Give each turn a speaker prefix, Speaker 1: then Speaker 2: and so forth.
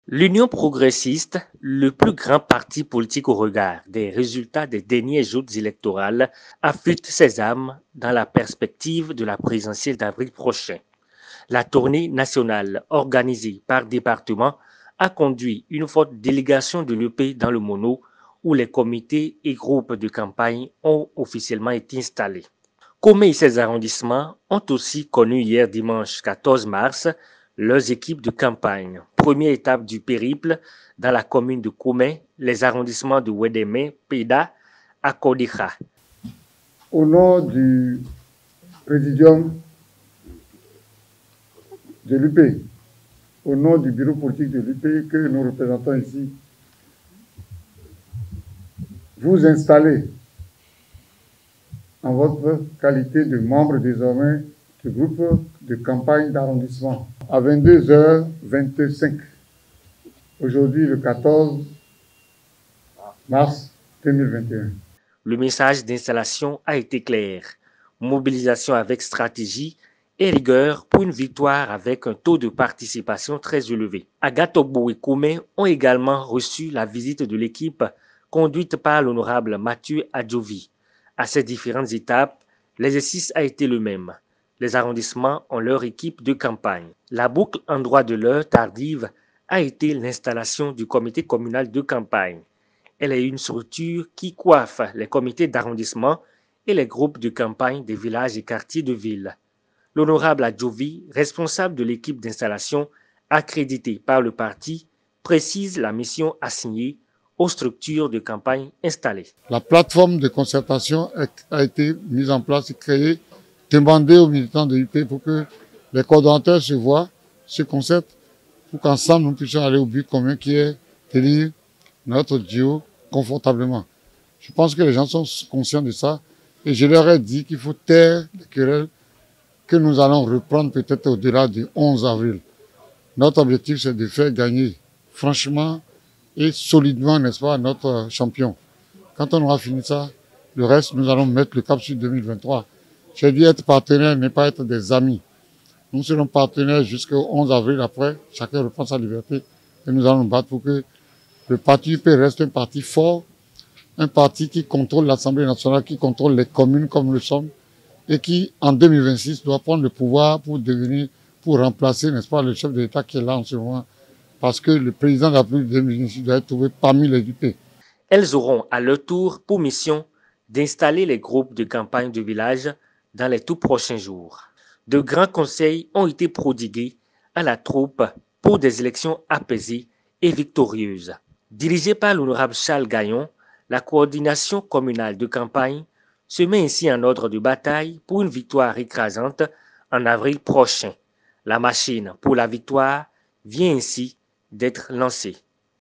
Speaker 1: L'Union progressiste, le plus grand parti politique au regard des résultats des dernières joutes électorales, affûte ses armes dans la perspective de la présidentielle d'avril prochain. La tournée nationale organisée par département a conduit une forte délégation de l'UP dans le Mono où les comités et groupes de campagne ont officiellement été installés. Comé et ses arrondissements ont aussi connu hier dimanche 14 mars leurs équipes de campagne. Première étape du périple dans la commune de Comé, les arrondissements de Wedemé, Peda, Akodika.
Speaker 2: Au nom du présidium de l'UP, au nom du bureau politique de l'UP que nous représentons ici, vous installez en votre qualité de membre désormais du groupe de campagne d'arrondissement à 22h25, aujourd'hui le 14 mars 2021.
Speaker 1: Le message d'installation a été clair. Mobilisation avec stratégie et rigueur pour une victoire avec un taux de participation très élevé. Agatogbo et Koumé ont également reçu la visite de l'équipe conduite par l'honorable Mathieu Adjovi. À ces différentes étapes, l'exercice a été le même. Les arrondissements ont leur équipe de campagne. La boucle en droit de l'heure tardive a été l'installation du comité communal de campagne. Elle est une structure qui coiffe les comités d'arrondissement et les groupes de campagne des villages et quartiers de ville. L'honorable Adjovi, responsable de l'équipe d'installation accréditée par le parti, précise la mission assignée aux structures de campagne installées.
Speaker 2: La plateforme de concertation a été mise en place et créée, demandée aux militants de l'UP pour que les coordonnateurs se voient, se concertent, pour qu'ensemble nous puissions aller au but commun qui est d'élire notre duo confortablement. Je pense que les gens sont conscients de ça et je leur ai dit qu'il faut taire les querelles que nous allons reprendre peut-être au-delà du 11 avril. Notre objectif, c'est de faire gagner franchement et solidement, n'est-ce pas, notre champion. Quand on aura fini ça, le reste, nous allons mettre le cap sur 2023. J'ai dit être partenaire, n'est pas être des amis. Nous serons partenaires jusqu'au 11 avril. Après, chacun reprend sa liberté et nous allons nous battre pour que le parti UP reste un parti fort, un parti qui contrôle l'Assemblée nationale, qui contrôle les communes comme nous le sommes et qui, en 2026, doit prendre le pouvoir pour remplacer, n'est-ce pas, le chef de l'État qui est là en ce moment. Parce que le président de la République de 2026 doit être trouvé parmi les UP.
Speaker 1: Elles auront à leur tour pour mission d'installer les groupes de campagne de village dans les tout prochains jours. De grands conseils ont été prodigués à la troupe pour des élections apaisées et victorieuses. Dirigée par l'honorable Charles Gaillon, la coordination communale de campagne se met ainsi en ordre de bataille pour une victoire écrasante en avril prochain. La machine pour la victoire vient ainsi d'être lancée.